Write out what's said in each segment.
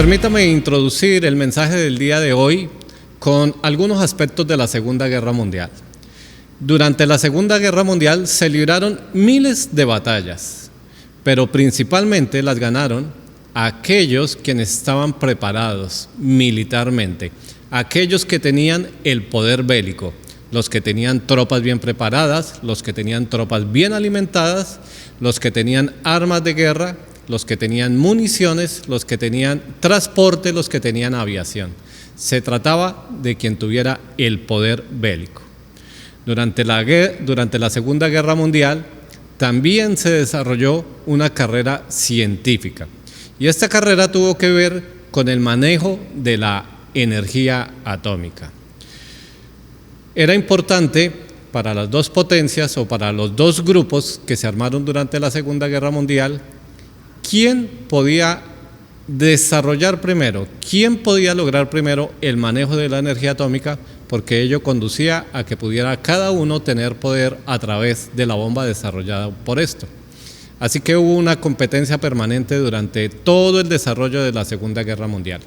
Permítame introducir el mensaje del día de hoy con algunos aspectos de la Segunda Guerra Mundial. Durante la Segunda Guerra Mundial se libraron miles de batallas, pero principalmente las ganaron aquellos quienes estaban preparados militarmente, aquellos que tenían el poder bélico, los que tenían tropas bien preparadas, los que tenían tropas bien alimentadas, los que tenían armas de guerra, los que tenían municiones, los que tenían transporte, los que tenían aviación. Se trataba de quien tuviera el poder bélico. Durante la Segunda Guerra Mundial también se desarrolló una carrera científica. Y esta carrera tuvo que ver con el manejo de la energía atómica. Era importante para las dos potencias o para los dos grupos que se armaron durante la Segunda Guerra Mundial, quién podía desarrollar primero, quién podía lograr primero el manejo de la energía atómica, porque ello conducía a que pudiera cada uno tener poder a través de la bomba desarrollada por esto. Así que hubo una competencia permanente durante todo el desarrollo de la Segunda Guerra Mundial.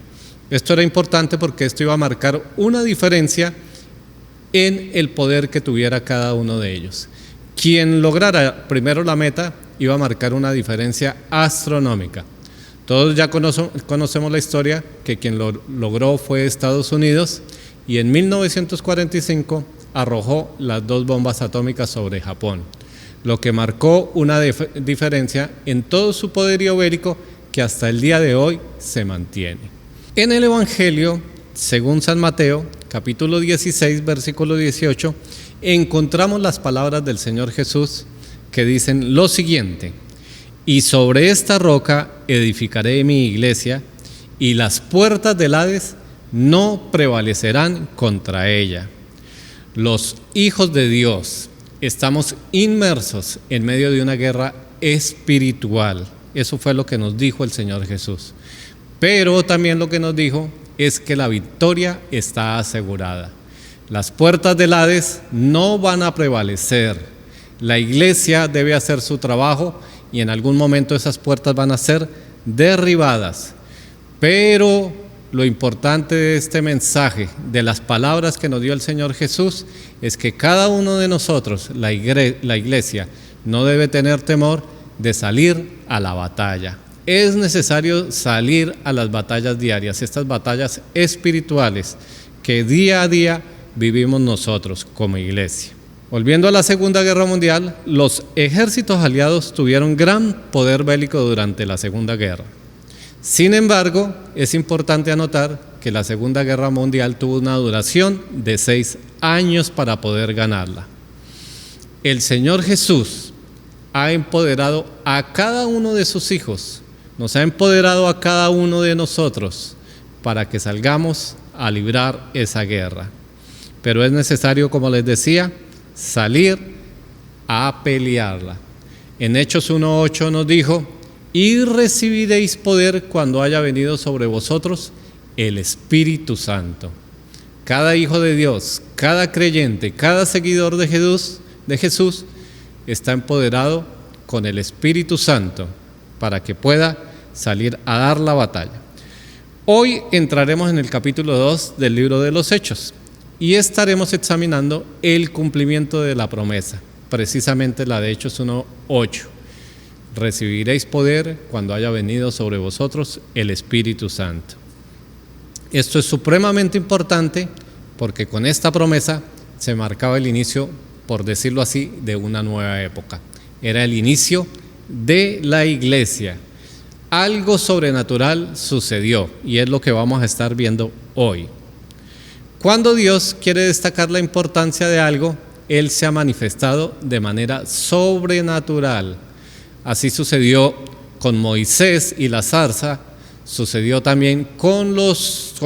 Esto era importante porque esto iba a marcar una diferencia en el poder que tuviera cada uno de ellos. Quien lograra primero la meta iba a marcar una diferencia astronómica. Todos ya conocemos la historia, que quien lo logró fue Estados Unidos, y en 1945 arrojó las dos bombas atómicas sobre Japón, lo que marcó una diferencia en todo su poderío bélico que hasta el día de hoy se mantiene. En el Evangelio, según San Mateo, capítulo 16, versículo 18, encontramos las palabras del Señor Jesús que dicen lo siguiente: y sobre esta roca edificaré mi iglesia, y las puertas del Hades no prevalecerán contra ella. Los hijos de Dios estamos inmersos en medio de una guerra espiritual. Eso fue lo que nos dijo el Señor Jesús. Pero también lo que nos dijo es que la victoria está asegurada. Las puertas del Hades no van a prevalecer. La iglesia debe hacer su trabajo y en algún momento esas puertas van a ser derribadas. Pero lo importante de este mensaje, de las palabras que nos dio el Señor Jesús, es que cada uno de nosotros, la iglesia, no debe tener temor de salir a la batalla. Es necesario salir a las batallas diarias, estas batallas espirituales que día a día vivimos nosotros como iglesia. Volviendo a la Segunda Guerra Mundial, los ejércitos aliados tuvieron gran poder bélico durante la Segunda Guerra. Sin embargo, es importante anotar que la Segunda Guerra Mundial tuvo una duración de 6 años para poder ganarla. El Señor Jesús ha empoderado a cada uno de sus hijos, nos ha empoderado a cada uno de nosotros para que salgamos a librar esa guerra. Pero es necesario, como les decía, salir a pelearla. En Hechos 1:8 nos dijo: y recibiréis poder cuando haya venido sobre vosotros el Espíritu Santo. Cada hijo de Dios, cada creyente, cada seguidor de Jesús está empoderado con el Espíritu Santo para que pueda salir a dar la batalla. Hoy entraremos en el capítulo 2 del libro de los Hechos y estaremos examinando el cumplimiento de la promesa, precisamente la de Hechos 1:8. Recibiréis poder cuando haya venido sobre vosotros el Espíritu Santo. Esto es supremamente importante porque con esta promesa se marcaba el inicio, por decirlo así, de una nueva época. Era el inicio de la iglesia. Algo sobrenatural sucedió y es lo que vamos a estar viendo hoy. Cuando Dios quiere destacar la importancia de algo, Él se ha manifestado de manera sobrenatural. Así sucedió con Moisés y la zarza, sucedió también con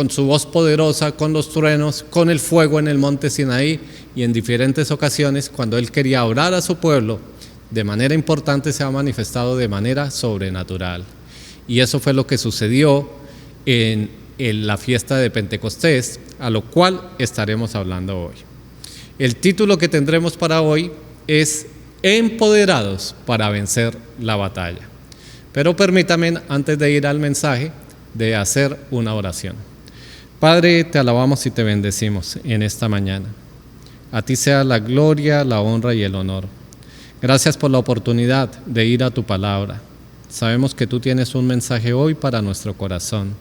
su voz poderosa, con los truenos, con el fuego en el monte Sinaí, y en diferentes ocasiones cuando Él quería orar a su pueblo, de manera importante se ha manifestado de manera sobrenatural. Y eso fue lo que sucedió en la fiesta de Pentecostés, a lo cual estaremos hablando hoy. El título que tendremos para hoy es Empoderados para vencer la batalla. Pero permítame, antes de ir al mensaje, de hacer una oración. Padre, te alabamos y te bendecimos en esta mañana. A ti sea la gloria, la honra y el honor. Gracias por la oportunidad de ir a tu palabra. Sabemos que tú tienes un mensaje hoy para nuestro corazón.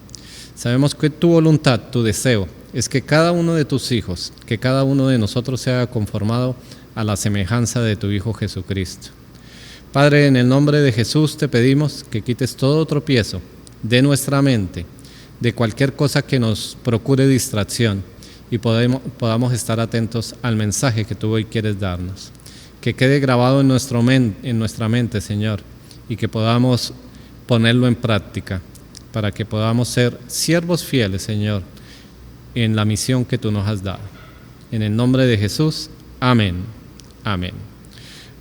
Sabemos que tu voluntad, tu deseo, es que cada uno de tus hijos, que cada uno de nosotros sea conformado a la semejanza de tu Hijo Jesucristo. Padre, en el nombre de Jesús te pedimos que quites todo tropiezo de nuestra mente, de cualquier cosa que nos procure distracción y podamos estar atentos al mensaje que tú hoy quieres darnos. Que quede grabado en nuestra mente, Señor, y que podamos ponerlo en práctica para que podamos ser siervos fieles, Señor, en la misión que tú nos has dado. En el nombre de Jesús, amén. Amén.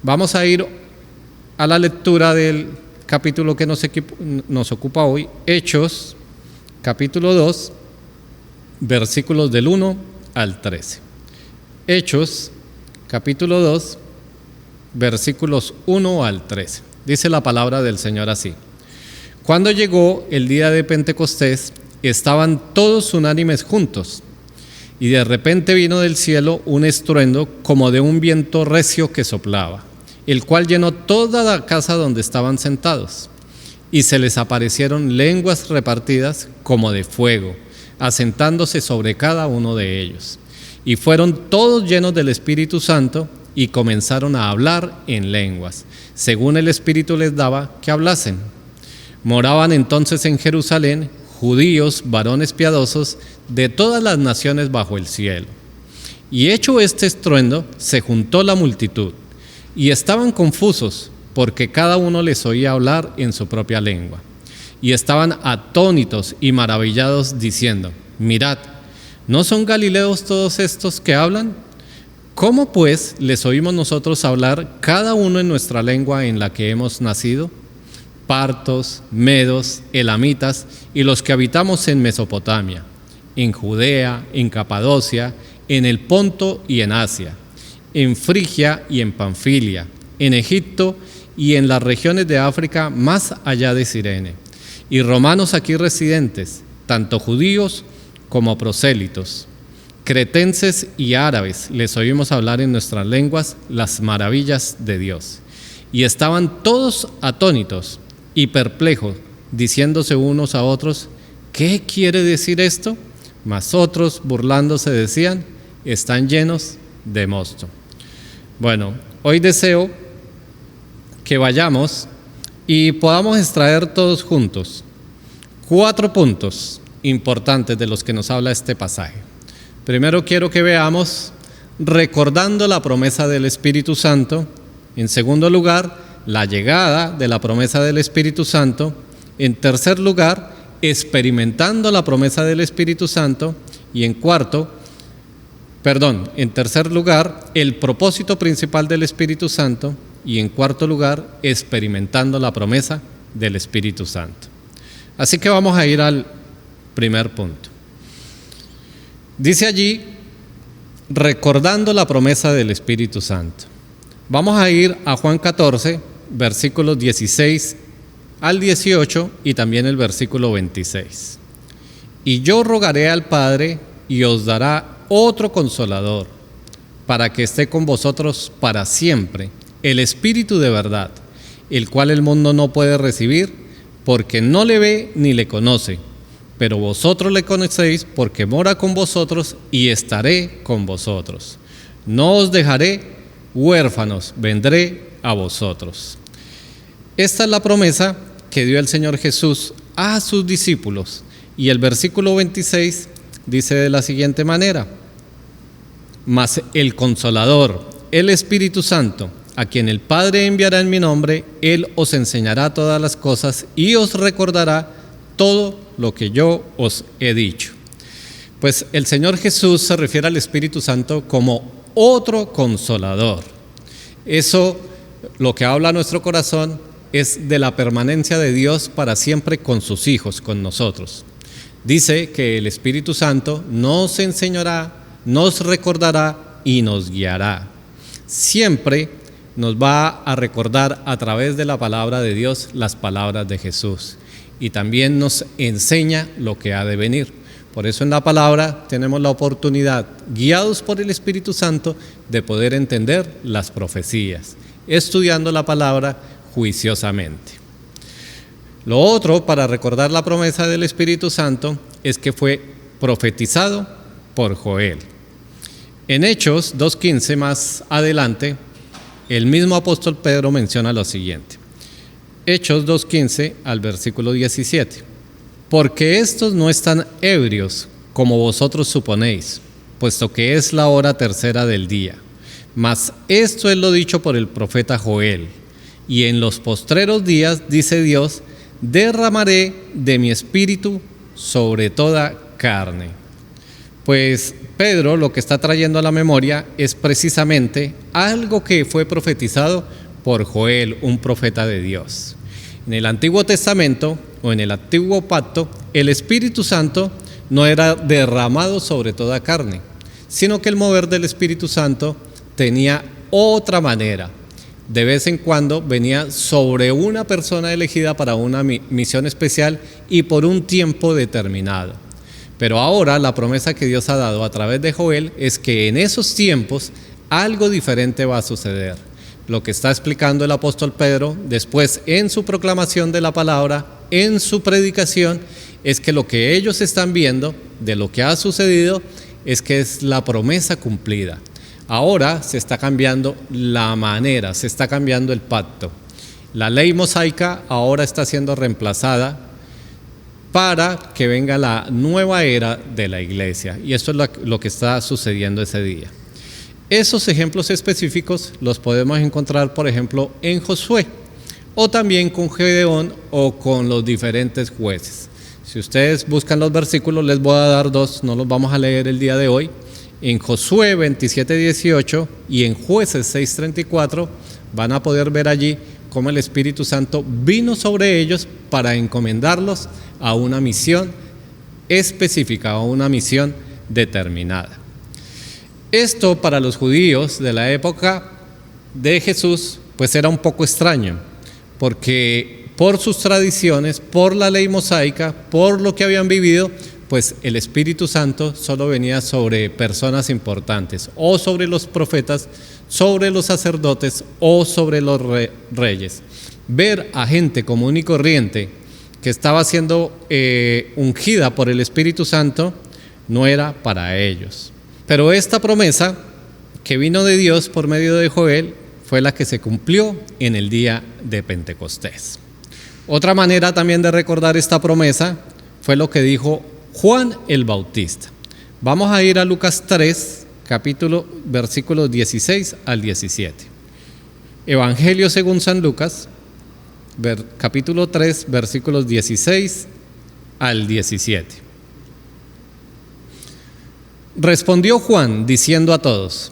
Vamos a ir a la lectura del capítulo que nos ocupa hoy, Hechos, capítulo 2, versículos del 1 al 13. Hechos, capítulo 2, versículos 1 al 13. Dice la palabra del Señor así. Cuando llegó el día de Pentecostés, estaban todos unánimes juntos, y de repente vino del cielo un estruendo como de un viento recio que soplaba, el cual llenó toda la casa donde estaban sentados. Y se les aparecieron lenguas repartidas como de fuego, asentándose sobre cada uno de ellos. Y fueron todos llenos del Espíritu Santo y comenzaron a hablar en lenguas, según el Espíritu les daba que hablasen. Moraban entonces en Jerusalén judíos, varones piadosos, de todas las naciones bajo el cielo. Y hecho este estruendo, se juntó la multitud, y estaban confusos, porque cada uno les oía hablar en su propia lengua. Y estaban atónitos y maravillados, diciendo: mirad, ¿no son galileos todos estos que hablan? ¿Cómo pues les oímos nosotros hablar cada uno en nuestra lengua en la que hemos nacido? Partos, medos, elamitas y los que habitamos en Mesopotamia, en Judea, en Capadocia, en el Ponto y en Asia, en Frigia y en Panfilia, en Egipto y en las regiones de África más allá de Cirene, y romanos aquí residentes, tanto judíos como prosélitos, cretenses y árabes, les oímos hablar en nuestras lenguas las maravillas de Dios. Y estaban todos atónitos y perplejos, diciéndose unos a otros: ¿qué quiere decir esto? Mas otros, burlándose, decían: están llenos de mosto. Bueno, hoy deseo que vayamos y podamos extraer todos juntos 4 puntos importantes de los que nos habla este pasaje. Primero quiero que veamos recordando la promesa del Espíritu Santo. En segundo lugar, la llegada de la promesa del Espíritu Santo. En tercer lugar, experimentando la promesa del Espíritu Santo. Y en tercer lugar, el propósito principal del Espíritu Santo. Y en cuarto lugar, experimentando la promesa del Espíritu Santo. Así que vamos a ir al primer punto. Dice allí, recordando la promesa del Espíritu Santo. Vamos a ir a Juan 14, versículos 16 al 18 y también el versículo 26. Y yo rogaré al Padre y os dará otro consolador, para que esté con vosotros para siempre, el Espíritu de verdad, el cual el mundo no puede recibir, porque no le ve ni le conoce. Pero vosotros le conocéis, porque mora con vosotros y estaré con vosotros. No os dejaré huérfanos, vendré a vosotros. Esta es la promesa que dio el Señor Jesús a sus discípulos. Y el versículo 26 dice de la siguiente manera: mas el Consolador, el Espíritu Santo, a quien el Padre enviará en mi nombre, Él os enseñará todas las cosas y os recordará todo lo que yo os he dicho. Pues el Señor Jesús se refiere al Espíritu Santo como otro consolador. Eso, lo que habla nuestro corazón, es de la permanencia de Dios para siempre con sus hijos, con nosotros. Dice que el Espíritu Santo nos enseñará, nos recordará y nos guiará. Siempre nos va a recordar a través de la palabra de Dios las palabras de Jesús. y también nos enseña lo que ha de venir. Por eso en la palabra tenemos la oportunidad, guiados por el Espíritu Santo, de poder entender las profecías, estudiando la palabra juiciosamente. Lo otro, para recordar la promesa del Espíritu Santo, es que fue profetizado por Joel. En Hechos 2:15, más adelante, el mismo apóstol Pedro menciona lo siguiente. Hechos 2:15 al versículo 17. Porque estos no están ebrios, como vosotros suponéis, puesto que es la hora tercera del día. Mas esto es lo dicho por el profeta Joel. Y en los postreros días, dice Dios, derramaré de mi espíritu sobre toda carne. Pues Pedro lo que está trayendo a la memoria es precisamente algo que fue profetizado por Joel, un profeta de Dios. En el Antiguo Testamento o en el Antiguo Pacto, el Espíritu Santo no era derramado sobre toda carne, sino que el mover del Espíritu Santo tenía otra manera. De vez en cuando venía sobre una persona elegida para una misión especial y por un tiempo determinado. Pero ahora la promesa que Dios ha dado a través de Joel es que en esos tiempos algo diferente va a suceder. Lo que está explicando el apóstol Pedro después en su proclamación de la palabra, en su predicación, es que lo que ellos están viendo de lo que ha sucedido es que es la promesa cumplida. Ahora se está cambiando la manera, se está cambiando el pacto. La ley mosaica ahora está siendo reemplazada para que venga la nueva era de la iglesia. Y esto es lo que está sucediendo ese día. Esos ejemplos específicos los podemos encontrar, por ejemplo, en Josué, o también con Gedeón o con los diferentes jueces. Si ustedes buscan los versículos, les voy a dar dos, no los vamos a leer el día de hoy. En Josué 27:18 y en Jueces 6:34 van a poder ver allí cómo el Espíritu Santo vino sobre ellos para encomendarlos a una misión específica, a una misión determinada. Esto para los judíos de la época de Jesús pues era un poco extraño, porque por sus tradiciones, por la ley mosaica, por lo que habían vivido, pues el Espíritu Santo solo venía sobre personas importantes, o sobre los profetas, sobre los sacerdotes o sobre los reyes. Ver a gente común y corriente que estaba siendo ungida por el Espíritu Santo no era para ellos. Pero esta promesa que vino de Dios por medio de Joel fue la que se cumplió en el día de Pentecostés. Otra manera también de recordar esta promesa fue lo que dijo Juan el Bautista. Vamos a ir a Lucas 3, versículos 16 al 17. Evangelio según San Lucas, capítulo 3, versículos 16 al 17. Respondió Juan diciendo a todos: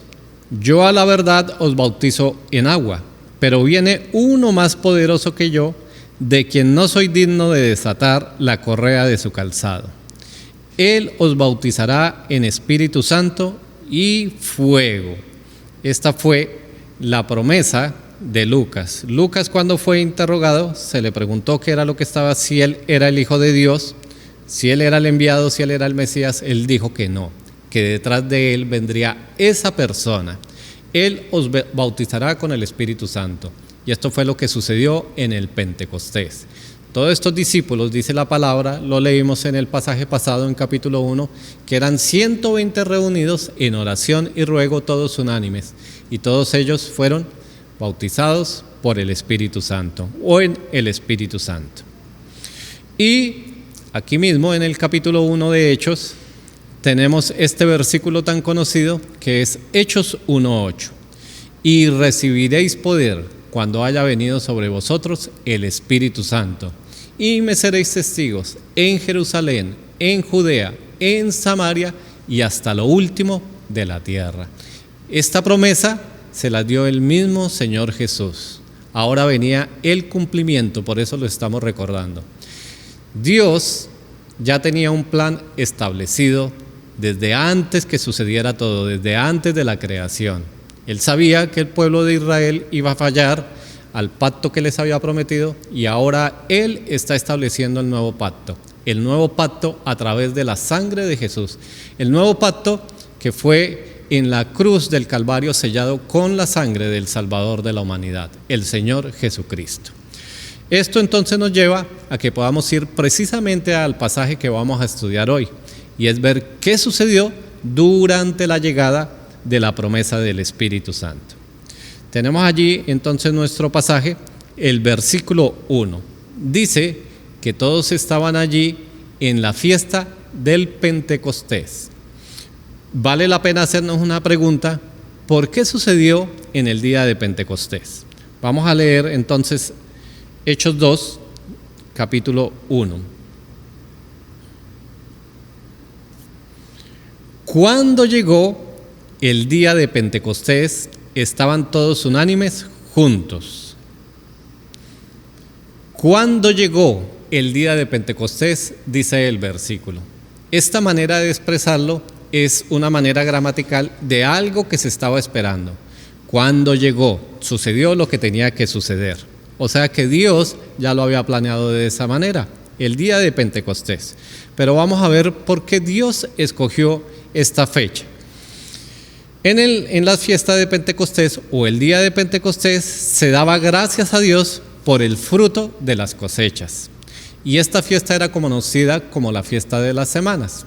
yo a la verdad os bautizo en agua, pero viene uno más poderoso que yo, de quien no soy digno de desatar la correa de su calzado. Él os bautizará en Espíritu Santo y fuego. Esta fue la promesa de Lucas. Lucas, cuando fue interrogado, se le preguntó qué era lo que estaba, si él era el Hijo de Dios, si él era el enviado, si él era el Mesías. Él dijo que no, que detrás de él vendría esa persona. Él os bautizará con el Espíritu Santo. Y esto fue lo que sucedió en el Pentecostés. Todos estos discípulos, dice la palabra, lo leímos en el pasaje pasado en capítulo 1, que eran 120 reunidos en oración y ruego, todos unánimes. Y todos ellos fueron bautizados por el Espíritu Santo o en el Espíritu Santo. Y aquí mismo en el capítulo 1 de Hechos tenemos este versículo tan conocido que es Hechos 1:8. Y recibiréis poder cuando haya venido sobre vosotros el Espíritu Santo, y me seréis testigos en Jerusalén, en Judea, en Samaria y hasta lo último de la tierra. Esta promesa se la dio el mismo Señor Jesús. Ahora venía el cumplimiento, por eso lo estamos recordando. Dios ya tenía un plan establecido desde antes que sucediera todo, desde antes de la creación. Él sabía que el pueblo de Israel iba a fallar al pacto que les había prometido, y ahora Él está estableciendo el nuevo pacto a través de la sangre de Jesús, el nuevo pacto que fue en la cruz del Calvario sellado con la sangre del Salvador de la humanidad, el Señor Jesucristo. Esto entonces nos lleva a que podamos ir precisamente al pasaje que vamos a estudiar hoy, y es ver qué sucedió durante la llegada de la promesa del Espíritu Santo. Tenemos allí entonces nuestro pasaje, el versículo 1. Dice que todos estaban allí en la fiesta del Pentecostés. Vale la pena hacernos una pregunta: ¿por qué sucedió en el día de Pentecostés? Vamos a leer entonces Hechos 2, capítulo 1. Cuando llegó el día de Pentecostés, estaban todos unánimes juntos. Cuando llegó el día de Pentecostés, dice el versículo. Esta manera de expresarlo es una manera gramatical de algo que se estaba esperando. Cuando llegó, sucedió lo que tenía que suceder. O sea que Dios ya lo había planeado de esa manera, el día de Pentecostés. Pero vamos a ver por qué Dios escogió esta fecha. En la fiesta de Pentecostés o el día de Pentecostés se daba gracias a Dios por el fruto de las cosechas. Y esta fiesta era conocida como la fiesta de las semanas.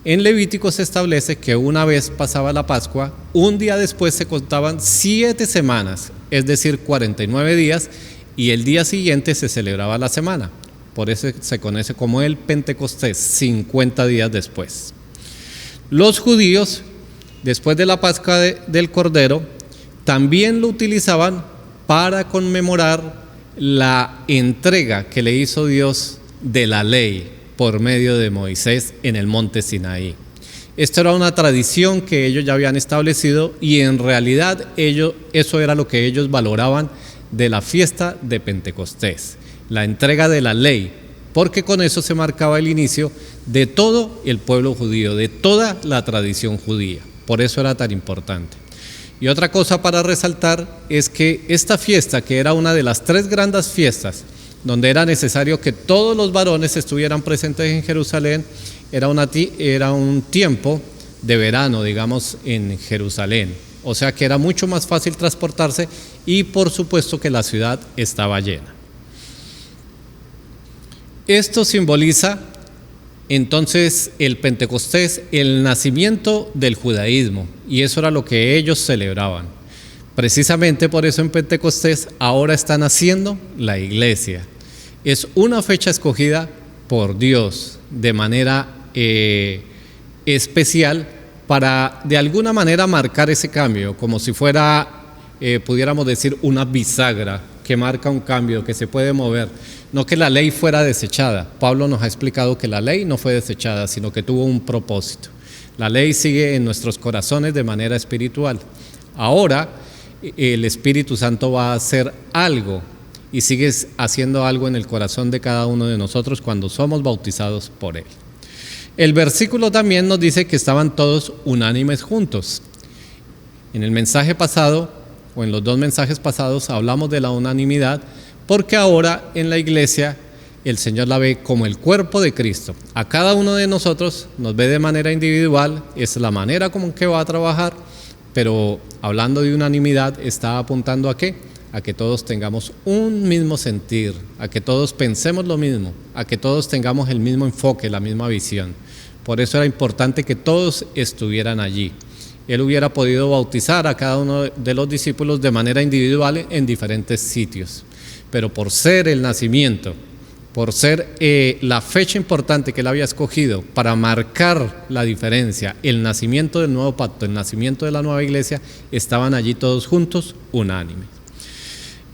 En Levítico se establece que una vez pasaba la Pascua, un día después se contaban 7 semanas, es decir, 49 días, y el día siguiente se celebraba la semana. Por eso se conoce como el Pentecostés, 50 días después. Los judíos, después de la Pascua del Cordero, también lo utilizaban para conmemorar la entrega que le hizo Dios de la ley por medio de Moisés en el monte Sinaí. Esto era una tradición que ellos ya habían establecido, y en realidad eso era lo que ellos valoraban de la fiesta de Pentecostés, la entrega de la ley, porque con eso se marcaba el inicio de todo el pueblo judío, de toda la tradición judía. Por eso era tan importante. Y otra cosa para resaltar es que esta fiesta, que era una de las 3 grandes fiestas, donde era necesario que todos los varones estuvieran presentes en Jerusalén, era un tiempo de verano, digamos, en Jerusalén. O sea que era mucho más fácil transportarse, y por supuesto que la ciudad estaba llena. Esto simboliza entonces el Pentecostés, el nacimiento del judaísmo, y eso era lo que ellos celebraban. Precisamente por eso en Pentecostés ahora está naciendo la iglesia. Es una fecha escogida por Dios de manera especial para de alguna manera marcar ese cambio, como si fuera, pudiéramos decir, una bisagra que marca un cambio, que se puede mover. No que la ley fuera desechada. Pablo nos ha explicado que la ley no fue desechada, sino que tuvo un propósito. La ley sigue en nuestros corazones de manera espiritual. Ahora el Espíritu Santo va a hacer algo, y sigue haciendo algo en el corazón de cada uno de nosotros cuando somos bautizados por Él. El versículo también nos dice que estaban todos unánimes juntos. En el mensaje pasado, o en los 2 mensajes pasados, hablamos de la unanimidad, porque ahora en la iglesia el Señor la ve como el cuerpo de Cristo. A cada uno de nosotros nos ve de manera individual, es la manera como que va a trabajar, pero hablando de unanimidad está apuntando ¿a qué? A que todos tengamos un mismo sentir, a que todos pensemos lo mismo, a que todos tengamos el mismo enfoque, la misma visión. Por eso era importante que todos estuvieran allí. Él hubiera podido bautizar a cada uno de los discípulos de manera individual en diferentes sitios, pero por ser el nacimiento, por ser la fecha importante que él había escogido para marcar la diferencia, el nacimiento del nuevo pacto, el nacimiento de la nueva iglesia, estaban allí todos juntos, unánimes.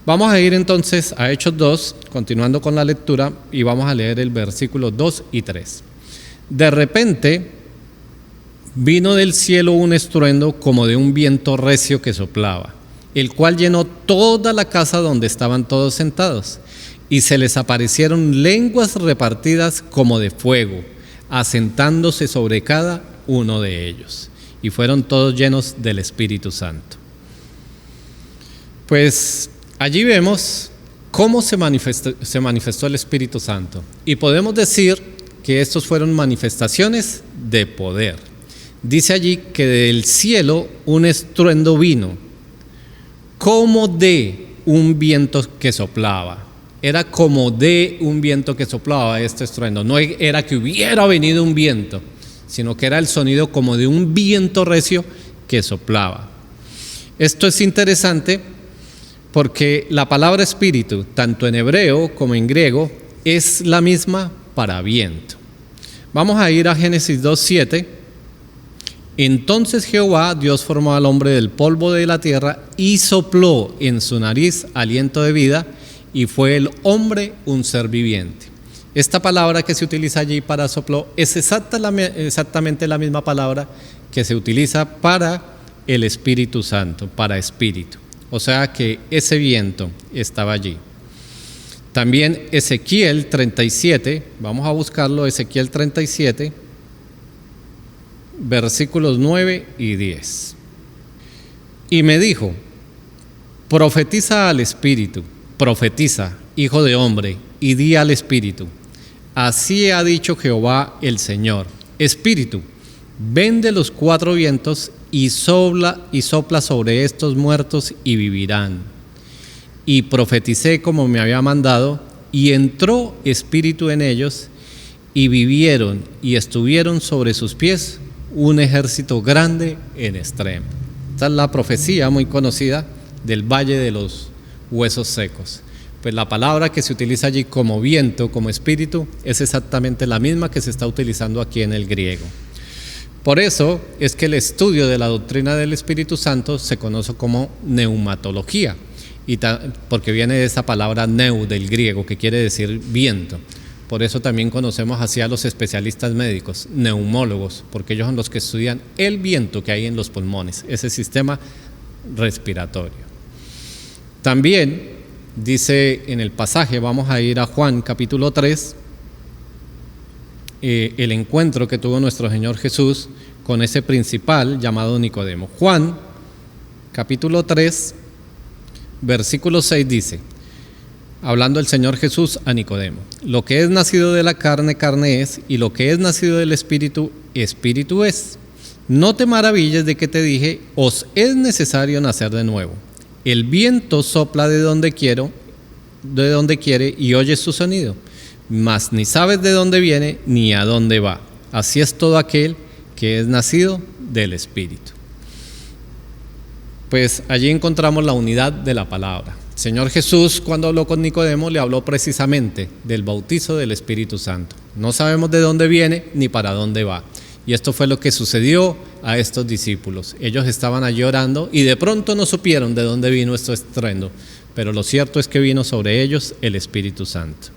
Vamos a ir entonces a Hechos 2, continuando con la lectura, y vamos a leer el versículo 2 y 3. De repente vino del cielo un estruendo como de un viento recio que soplaba, el cual llenó toda la casa donde estaban todos sentados, y se les aparecieron lenguas repartidas como de fuego, asentándose sobre cada uno de ellos, y fueron todos llenos del Espíritu Santo. Pues Allí vemos cómo se manifestó el Espíritu Santo. Y podemos decir que estos fueron manifestaciones de poder. Dice allí que del cielo un estruendo vino, como de un viento que soplaba. Era como de un viento que soplaba este estruendo. No era que hubiera venido un viento, sino que era el sonido como de un viento recio que soplaba. Esto es interesante porque la palabra espíritu, tanto en hebreo como en griego, es la misma para viento. Vamos a ir a Génesis 2:7. Entonces Jehová, Dios, formó al hombre del polvo de la tierra y sopló en su nariz aliento de vida, y fue el hombre un ser viviente. Esta palabra que se utiliza allí para sopló es exactamente la misma palabra que se utiliza para el Espíritu Santo, para espíritu. O sea que ese viento estaba allí. También Ezequiel 37, vamos a buscarlo, Ezequiel 37, versículos 9 y 10. Y me dijo: profetiza al Espíritu, profetiza, hijo de hombre, y di al Espíritu: así ha dicho Jehová el Señor, Espíritu, ven de los cuatro vientos y sopla sobre estos muertos y vivirán. Y profeticé como me había mandado, y entró espíritu en ellos, y vivieron, y estuvieron sobre sus pies un ejército grande en extremo. Esta es la profecía muy conocida del valle de los huesos secos. Pues la palabra que se utiliza allí como viento, como espíritu, es exactamente la misma que se está utilizando aquí en el griego. Por eso es que el estudio de la doctrina del Espíritu Santo se conoce como neumatología, porque viene de esa palabra neu del griego, que quiere decir viento. Por eso también conocemos así a los especialistas médicos, neumólogos, porque ellos son los que estudian el viento que hay en los pulmones, ese sistema respiratorio. También dice en el pasaje, vamos a ir a Juan capítulo 3, el encuentro que tuvo nuestro Señor Jesús con ese principal llamado Nicodemo. Juan capítulo 3, versículo 6 dice, hablando el Señor Jesús a Nicodemo: lo que es nacido de la carne, carne es, y lo que es nacido del Espíritu, espíritu es. No te maravilles de que te dije, os es necesario nacer de nuevo. El viento sopla de donde quiere, y oyes su sonido, mas ni sabes de dónde viene ni a dónde va. Así es todo aquel que es nacido del Espíritu. Pues allí encontramos la unidad de la palabra. El Señor Jesús, cuando habló con Nicodemo, le habló precisamente del bautizo del Espíritu Santo. No sabemos de dónde viene ni para dónde va. Y esto fue lo que sucedió a estos discípulos. Ellos estaban allí orando y de pronto no supieron de dónde vino este estruendo, pero lo cierto es que vino sobre ellos el Espíritu Santo.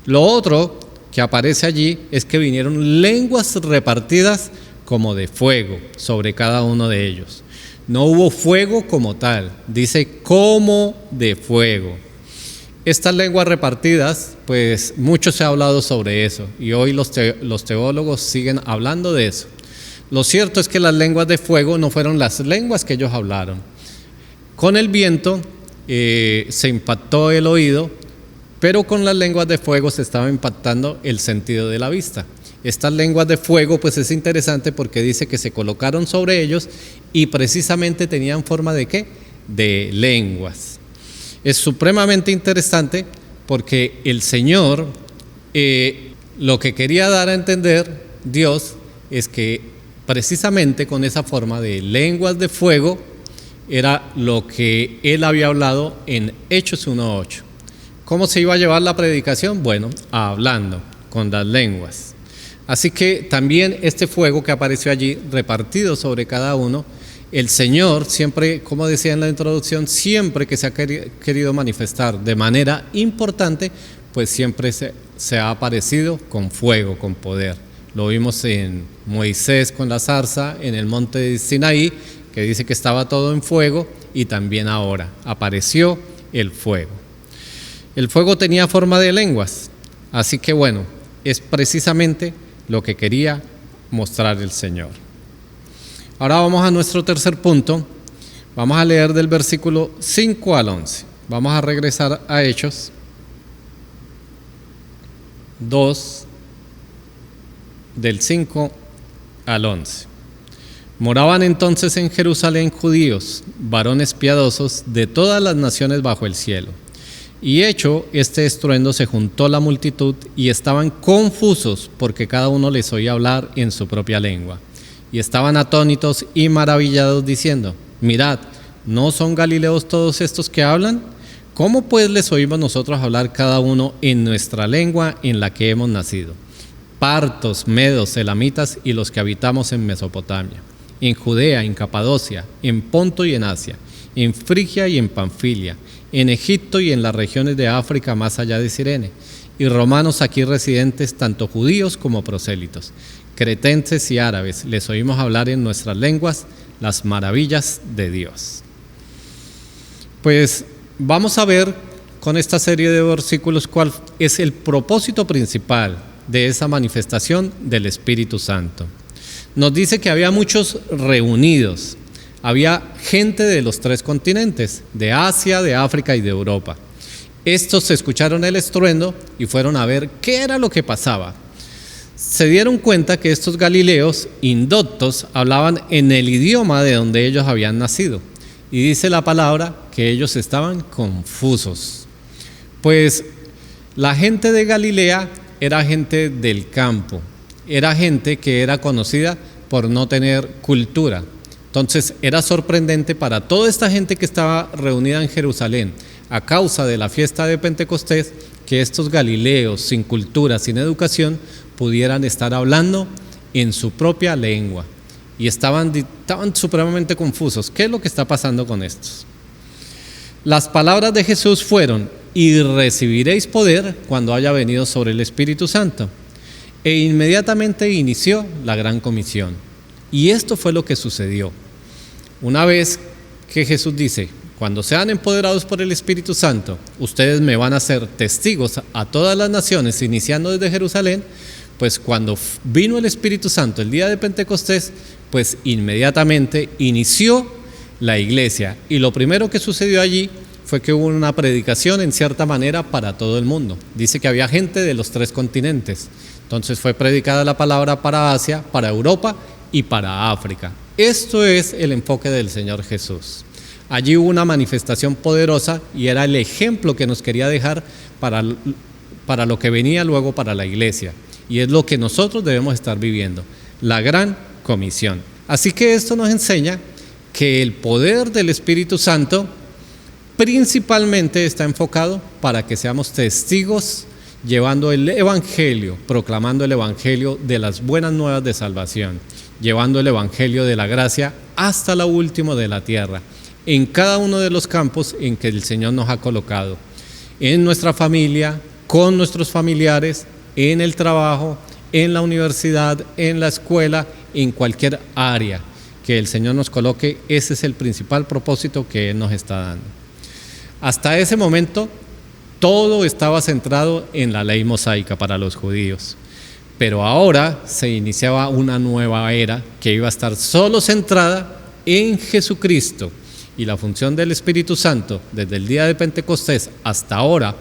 Lo otro que aparece allí es que vinieron lenguas repartidas como de fuego sobre cada uno de ellos. No hubo fuego como tal, dice como de fuego. Estas lenguas repartidas, pues mucho se ha hablado sobre eso, y hoy los teólogos siguen hablando de eso. Lo cierto es que las lenguas de fuego no fueron las lenguas que ellos hablaron. Con el viento se impactó el oído, pero con las lenguas de fuego se estaba impactando el sentido de la vista. Estas lenguas de fuego, pues es interesante porque dice que se colocaron sobre ellos y precisamente tenían forma ¿de qué? De lenguas. Es supremamente interesante porque el Señor, lo que quería dar a entender Dios es que precisamente con esa forma de lenguas de fuego era lo que Él había hablado en Hechos 1:8. ¿Cómo se iba a llevar la predicación? Bueno, hablando con las lenguas. Así que también este fuego que apareció allí, repartido sobre cada uno, el Señor siempre, como decía en la introducción, siempre que se ha querido manifestar de manera importante, pues siempre se ha aparecido con fuego, con poder. Lo vimos en Moisés con la zarza, en el monte de Sinaí, que dice que estaba todo en fuego, y también ahora apareció el fuego. El fuego tenía forma de lenguas, así que bueno, es precisamente lo que quería mostrar el Señor. Ahora vamos a nuestro tercer punto. Vamos a leer del versículo 5 al 11. Vamos a regresar a Hechos 2, del 5 al 11. Moraban entonces en Jerusalén judíos, varones piadosos de todas las naciones bajo el cielo. Y hecho este estruendo, se juntó la multitud y estaban confusos, porque cada uno les oía hablar en su propia lengua. Y estaban atónitos y maravillados, diciendo: mirad, ¿no son galileos todos estos que hablan? ¿Cómo pues les oímos nosotros hablar cada uno en nuestra lengua en la que hemos nacido? Partos, medos, elamitas y los que habitamos en Mesopotamia, en Judea, en Capadocia, en Ponto y en Asia, en Frigia y en Panfilia, en Egipto y en las regiones de África más allá de Cirene, y romanos aquí residentes, tanto judíos como prosélitos, cretenses y árabes, les oímos hablar en nuestras lenguas las maravillas de Dios. Pues vamos a ver con esta serie de versículos cuál es el propósito principal de esa manifestación del Espíritu Santo. Nos dice que había muchos reunidos, había gente de los 3 continentes, de Asia, de África y de Europa. Estos escucharon el estruendo y fueron a ver qué era lo que pasaba. Se dieron cuenta que estos galileos indoctos hablaban en el idioma de donde ellos habían nacido. Y dice la palabra que ellos estaban confusos. Pues la gente de Galilea era gente del campo, era gente que era conocida por no tener cultura. Entonces era sorprendente para toda esta gente que estaba reunida en Jerusalén a causa de la fiesta de Pentecostés, que estos galileos sin cultura, sin educación, pudieran estar hablando en su propia lengua. Y estaban supremamente confusos. ¿Qué es lo que está pasando con estos? Las palabras de Jesús fueron: y recibiréis poder cuando haya venido sobre el Espíritu Santo. E inmediatamente inició la gran comisión. Y esto fue lo que sucedió. Una vez que Jesús dice: cuando sean empoderados por el Espíritu Santo, ustedes me van a ser testigos a todas las naciones, iniciando desde Jerusalén. Pues cuando vino el Espíritu Santo el día de Pentecostés, pues inmediatamente inició la iglesia. Y lo primero que sucedió allí fue que hubo una predicación en cierta manera para todo el mundo. Dice que había gente de los 3 continentes. Entonces fue predicada la palabra para Asia, para Europa y para África. Esto es el enfoque del Señor Jesús. Allí hubo una manifestación poderosa y era el ejemplo que nos quería dejar para lo que venía luego para la iglesia. Y es lo que nosotros debemos estar viviendo, la gran comisión. Así que esto nos enseña que el poder del Espíritu Santo principalmente está enfocado para que seamos testigos llevando el Evangelio, proclamando el Evangelio de las buenas nuevas de salvación, llevando el Evangelio de la gracia hasta lo último de la tierra, en cada uno de los campos en que el Señor nos ha colocado, en nuestra familia, con nuestros familiares, en el trabajo, en la universidad, en la escuela, en cualquier área que el Señor nos coloque. Ese es el principal propósito que Él nos está dando. Hasta ese momento, todo estaba centrado en la ley mosaica para los judíos. Pero ahora se iniciaba una nueva era que iba a estar solo centrada en Jesucristo. Y la función del Espíritu Santo, desde el día de Pentecostés hasta ahora,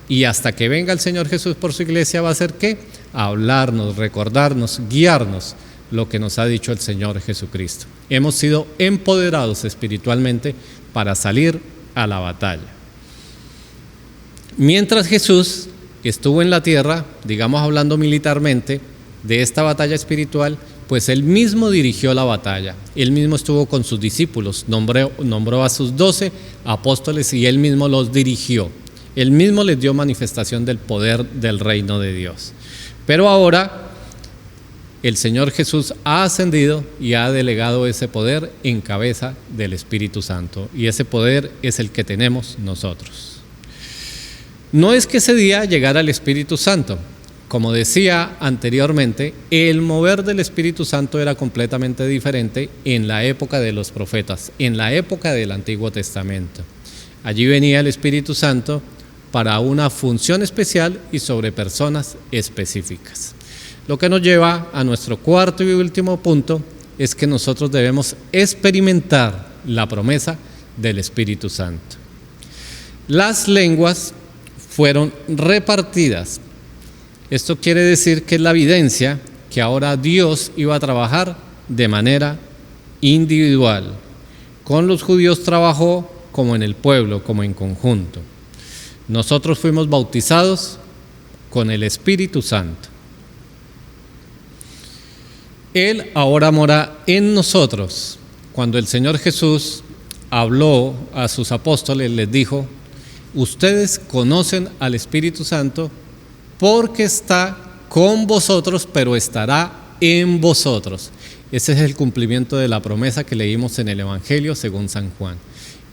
y hasta que venga el Señor Jesús por su iglesia, va a ser ¿qué? Hablarnos, recordarnos, guiarnos lo que nos ha dicho el Señor Jesucristo. Hemos sido empoderados espiritualmente para salir a la batalla. Mientras Jesús estuvo en la tierra, digamos hablando militarmente, de esta batalla espiritual, pues Él mismo dirigió la batalla. Él mismo estuvo con sus discípulos, nombró a sus 12 apóstoles y Él mismo los dirigió. Él mismo les dio manifestación del poder del reino de Dios. Pero ahora el Señor Jesús ha ascendido y ha delegado ese poder en cabeza del Espíritu Santo. Y ese poder es el que tenemos nosotros. No es que ese día llegara el Espíritu Santo. Como decía anteriormente, el mover del Espíritu Santo era completamente diferente en la época de los profetas, en la época del Antiguo Testamento. Allí venía el Espíritu Santo para una función especial y sobre personas específicas. Lo que nos lleva a nuestro cuarto y último punto es que nosotros debemos experimentar la promesa del Espíritu Santo. Las lenguas fueron repartidas. Esto quiere decir que es la evidencia que ahora Dios iba a trabajar de manera individual. Con los judíos trabajó como en el pueblo, como en conjunto. Nosotros fuimos bautizados con el Espíritu Santo. Él ahora mora en nosotros. Cuando el Señor Jesús habló a sus apóstoles, les dijo: ustedes conocen al Espíritu Santo porque está con vosotros, pero estará en vosotros. Ese es el cumplimiento de la promesa que leímos en el Evangelio según San Juan.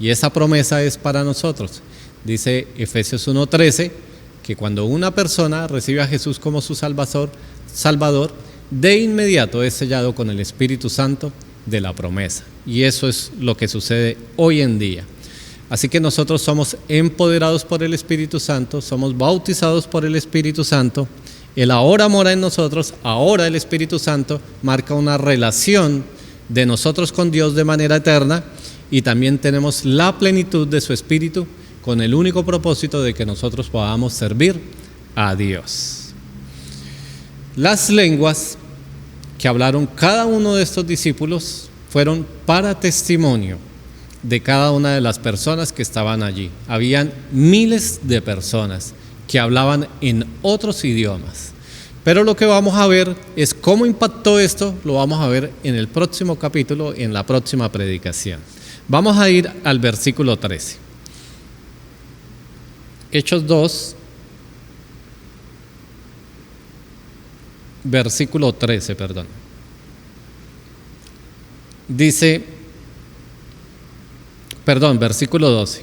Y esa promesa es para nosotros. Dice Efesios 1:13 que cuando una persona recibe a Jesús como su Salvador, de inmediato es sellado con el Espíritu Santo de la promesa. Y eso es lo que sucede hoy en día. Así que nosotros somos empoderados por el Espíritu Santo, somos bautizados por el Espíritu Santo. Él ahora mora en nosotros, ahora el Espíritu Santo marca una relación de nosotros con Dios de manera eterna, y también tenemos la plenitud de su Espíritu con el único propósito de que nosotros podamos servir a Dios. Las lenguas que hablaron cada uno de estos discípulos fueron para testimonio de cada una de las personas que estaban allí. Habían miles de personas que hablaban en otros idiomas. Pero lo que vamos a ver es cómo impactó esto, lo vamos a ver en el próximo capítulo, en la próxima predicación. Vamos a ir al versículo 13. Hechos 2, versículo 13, perdón. Dice, versículo 12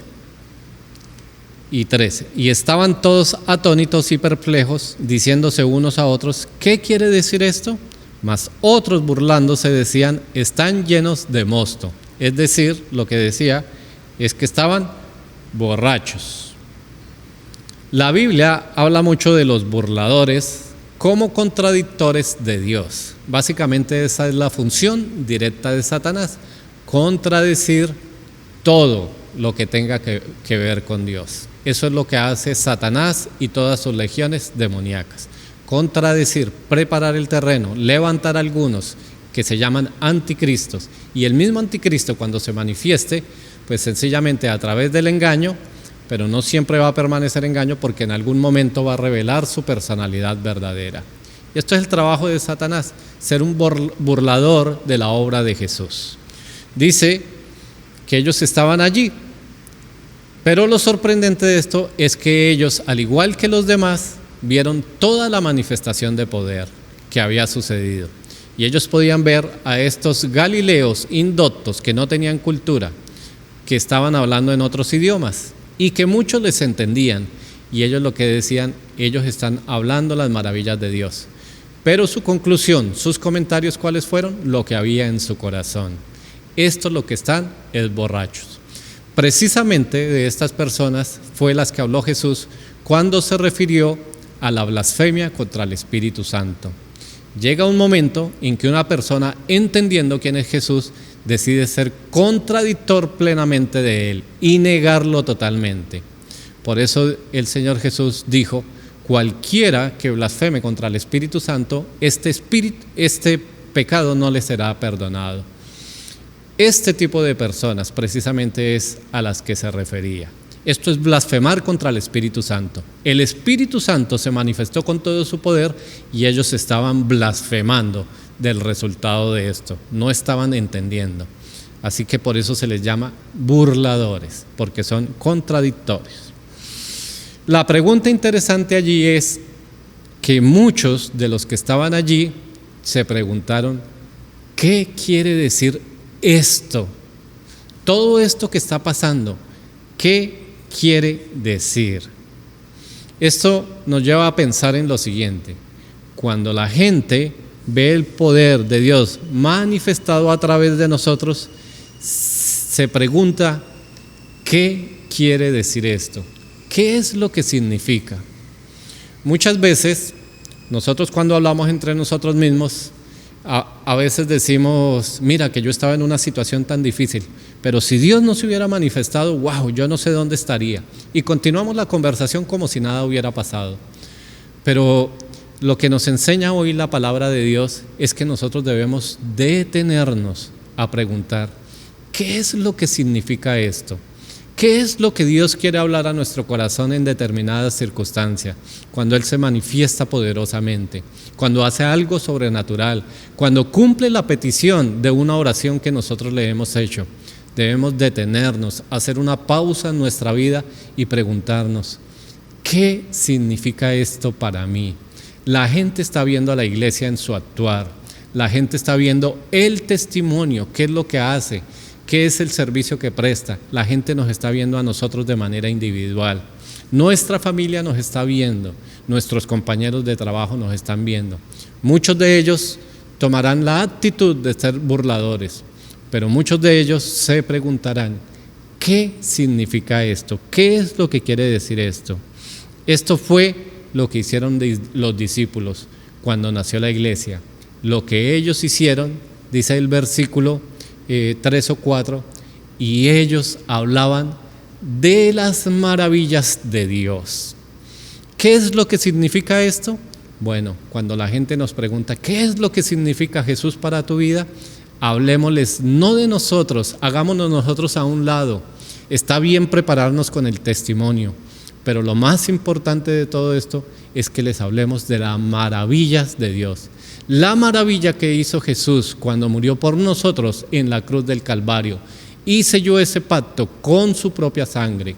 y 13. Y estaban todos atónitos y perplejos, diciéndose unos a otros: ¿qué quiere decir esto? Mas otros, burlándose, decían: están llenos de mosto. Es decir, lo que decía es que estaban borrachos. La Biblia habla mucho de los burladores como contradictores de Dios. Básicamente esa es la función directa de Satanás: contradecir todo lo que tenga que ver con Dios. Eso es lo que hace Satanás y todas sus legiones demoníacas: contradecir, preparar el terreno, levantar algunos que se llaman anticristos, y el mismo anticristo, cuando se manifieste, pues sencillamente a través del engaño, pero no siempre va a permanecer engaño, porque en algún momento va a revelar su personalidad verdadera. Y esto es el trabajo de Satanás: ser un burlador de la obra de Jesús. Dice que ellos estaban allí, pero lo sorprendente de esto es que ellos, al igual que los demás, vieron toda la manifestación de poder que había sucedido. Y ellos podían ver a estos galileos indoctos que no tenían cultura, que estaban hablando en otros idiomas y que muchos les entendían, y ellos lo que decían: ellos están hablando las maravillas de Dios. Pero su conclusión, sus comentarios, ¿cuáles fueron? Lo que había en su corazón: estos lo que están es borrachos. Precisamente de estas personas fue las que habló Jesús cuando se refirió a la blasfemia contra el Espíritu Santo. Llega un momento en que una persona, entendiendo quién es Jesús, decide ser contradictor plenamente de Él y negarlo totalmente. Por eso el Señor Jesús dijo: cualquiera que blasfeme contra el Espíritu Santo, este pecado no le será perdonado. Este tipo de personas precisamente es a las que se refería. Esto es blasfemar contra el Espíritu Santo. El Espíritu Santo se manifestó con todo su poder y ellos estaban blasfemando del resultado de esto. No estaban entendiendo. Así que por eso se les llama burladores, porque son contradictorios. La pregunta interesante allí es que muchos de los que estaban allí se preguntaron: ¿qué quiere decir esto? Todo esto que está pasando, ¿qué quiere decir? Esto nos lleva a pensar en lo siguiente: cuando la gente ve el poder de Dios manifestado a través de nosotros, se pregunta: ¿qué quiere decir esto? ¿Qué es lo que significa? Muchas veces nosotros, cuando hablamos entre nosotros mismos, A veces decimos, mira que yo estaba en una situación tan difícil, pero si Dios no se hubiera manifestado, wow, yo no sé dónde estaría. Y continuamos la conversación como si nada hubiera pasado. Pero lo que nos enseña hoy la palabra de Dios es que nosotros debemos detenernos a preguntar, ¿qué es lo que significa esto? ¿Qué es lo que Dios quiere hablar a nuestro corazón en determinadas circunstancias? Cuando Él se manifiesta poderosamente, cuando hace algo sobrenatural, cuando cumple la petición de una oración que nosotros le hemos hecho. Debemos detenernos, hacer una pausa en nuestra vida y preguntarnos, ¿qué significa esto para mí? La gente está viendo a la iglesia en su actuar, la gente está viendo el testimonio, qué es lo que hace, qué es el servicio que presta. La gente nos está viendo a nosotros de manera individual. Nuestra familia nos está viendo, nuestros compañeros de trabajo nos están viendo. Muchos de ellos tomarán la actitud de ser burladores, pero muchos de ellos se preguntarán, ¿qué significa esto? ¿Qué es lo que quiere decir esto? Esto fue lo que hicieron los discípulos cuando nació la iglesia. Lo que ellos hicieron, dice el versículo 3 o 4, y ellos hablaban de las maravillas de Dios. ¿Qué es lo que significa esto? Bueno, cuando la gente nos pregunta, ¿qué es lo que significa Jesús para tu vida? Hablemosles no de nosotros, hagámonos nosotros a un lado. Está bien prepararnos con el testimonio, pero lo más importante de todo esto es que les hablemos de las maravillas de Dios. La maravilla que hizo Jesús cuando murió por nosotros en la cruz del Calvario y selló ese pacto con su propia sangre.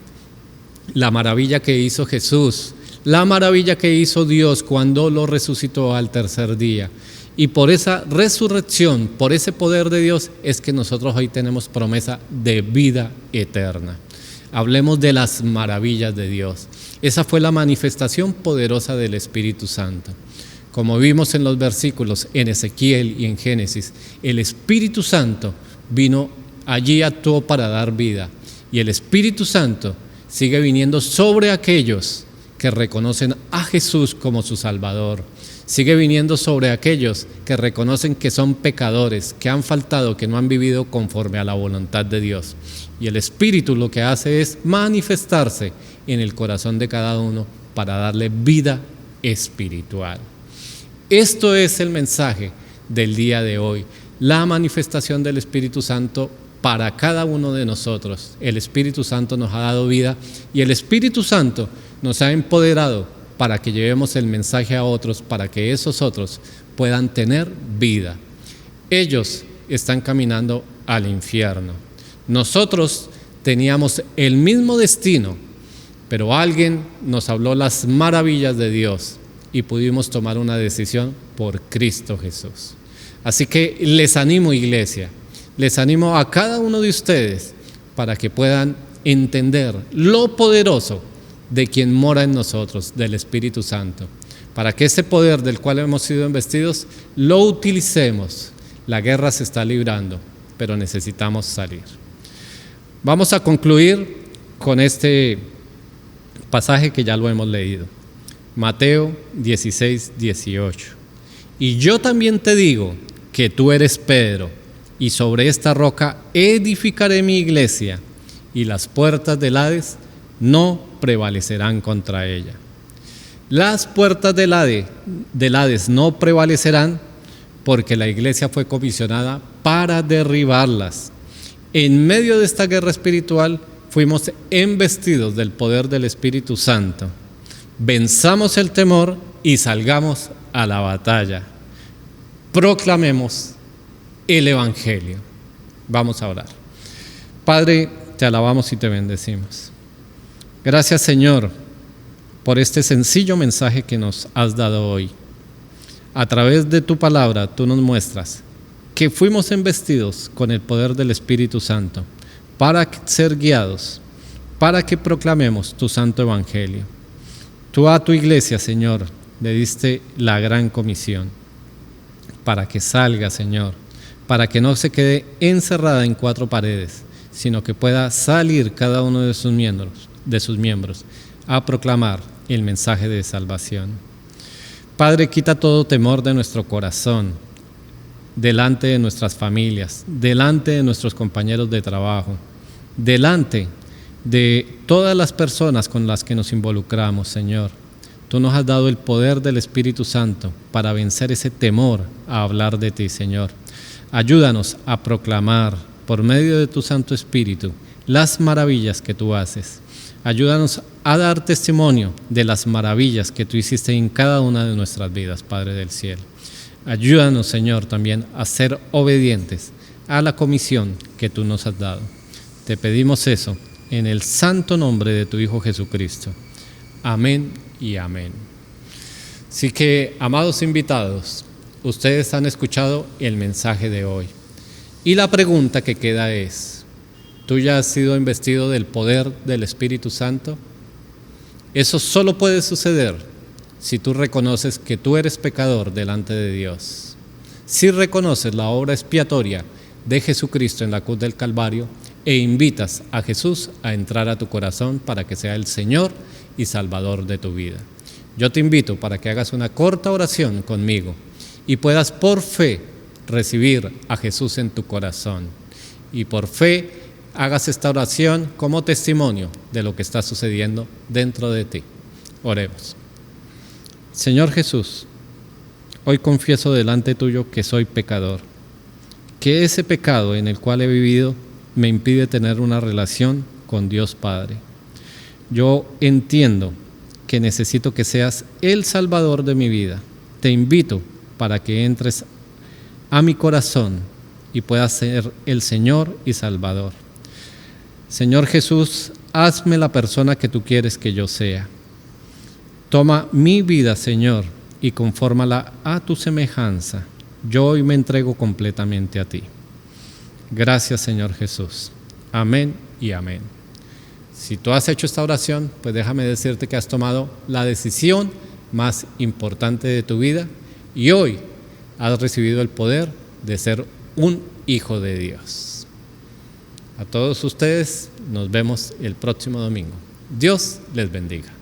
La maravilla que hizo Jesús, la maravilla que hizo Dios cuando lo resucitó al tercer día. Y por esa resurrección, por ese poder de Dios, es que nosotros hoy tenemos promesa de vida eterna. Hablemos de las maravillas de Dios. Esa fue la manifestación poderosa del Espíritu Santo. Como vimos en los versículos en Ezequiel y en Génesis, el Espíritu Santo vino allí, actuó para dar vida. Y el Espíritu Santo sigue viniendo sobre aquellos que reconocen a Jesús como su Salvador. Sigue viniendo sobre aquellos que reconocen que son pecadores, que han faltado, que no han vivido conforme a la voluntad de Dios. Y el Espíritu lo que hace es manifestarse en el corazón de cada uno para darle vida espiritual. Esto es el mensaje del día de hoy, la manifestación del Espíritu Santo para cada uno de nosotros. El Espíritu Santo nos ha dado vida y el Espíritu Santo nos ha empoderado para que llevemos el mensaje a otros, para que esos otros puedan tener vida. Ellos están caminando al infierno. Nosotros teníamos el mismo destino, pero alguien nos habló las maravillas de Dios y pudimos tomar una decisión por Cristo Jesús. Así que les animo, iglesia, les animo a cada uno de ustedes para que puedan entender lo poderoso de quien mora en nosotros, del Espíritu Santo, para que ese poder del cual hemos sido investidos lo utilicemos. La guerra se está librando, pero necesitamos salir. Vamos a concluir con este pasaje que ya lo hemos leído. Mateo 16, 18. Y yo también te digo que tú eres Pedro, y sobre esta roca edificaré mi iglesia, y las puertas del Hades no prevalecerán contra ella. Las puertas del Hades no prevalecerán porque la iglesia fue comisionada para derribarlas. En medio de esta guerra espiritual fuimos embestidos del poder del Espíritu Santo. Venzamos el temor y salgamos a la batalla. Proclamemos el Evangelio. Vamos a orar. Padre, te alabamos y te bendecimos. Gracias, Señor, por este sencillo mensaje que nos has dado hoy. A través de tu palabra, tú nos muestras que fuimos embestidos con el poder del Espíritu Santo para ser guiados, para que proclamemos tu santo evangelio. Tú a tu iglesia, Señor, le diste la gran comisión para que salga, Señor, para que no se quede encerrada en cuatro paredes, sino que pueda salir cada uno de sus miembros a proclamar el mensaje de salvación. Padre, quita todo temor de nuestro corazón. delante de nuestras familias, delante de nuestros compañeros de trabajo, delante de todas las personas con las que nos involucramos, Señor. Tú nos has dado el poder del Espíritu Santo para vencer ese temor a hablar de ti, Señor. Ayúdanos a proclamar por medio de tu Santo Espíritu las maravillas que tú haces. Ayúdanos a dar testimonio de las maravillas que tú hiciste en cada una de nuestras vidas, Padre del cielo. Ayúdanos, Señor, también a ser obedientes a la comisión que tú nos has dado. Te pedimos eso en el santo nombre de tu Hijo Jesucristo. Amén y amén. Así que, amados invitados, ustedes han escuchado el mensaje de hoy. Y la pregunta que queda es, ¿tú ya has sido investido del poder del Espíritu Santo? Eso solo puede suceder si tú reconoces que tú eres pecador delante de Dios. Si reconoces la obra expiatoria de Jesucristo en la cruz del Calvario e invitas a Jesús a entrar a tu corazón para que sea el Señor y Salvador de tu vida. Yo te invito para que hagas una corta oración conmigo y puedas por fe recibir a Jesús en tu corazón. Y por fe hagas esta oración como testimonio de lo que está sucediendo dentro de ti. Oremos. Señor Jesús, hoy confieso delante tuyo que soy pecador, que ese pecado en el cual he vivido me impide tener una relación con Dios Padre. Yo entiendo que necesito que seas el Salvador de mi vida. Te invito para que entres a mi corazón y puedas ser el Señor y Salvador. Señor Jesús, hazme la persona que tú quieres que yo sea. Toma mi vida, Señor, y confórmala a tu semejanza. Yo hoy me entrego completamente a ti. Gracias, Señor Jesús. Amén y amén. Si tú has hecho esta oración, pues déjame decirte que has tomado la decisión más importante de tu vida y hoy has recibido el poder de ser un hijo de Dios. A todos ustedes nos vemos el próximo domingo. Dios les bendiga.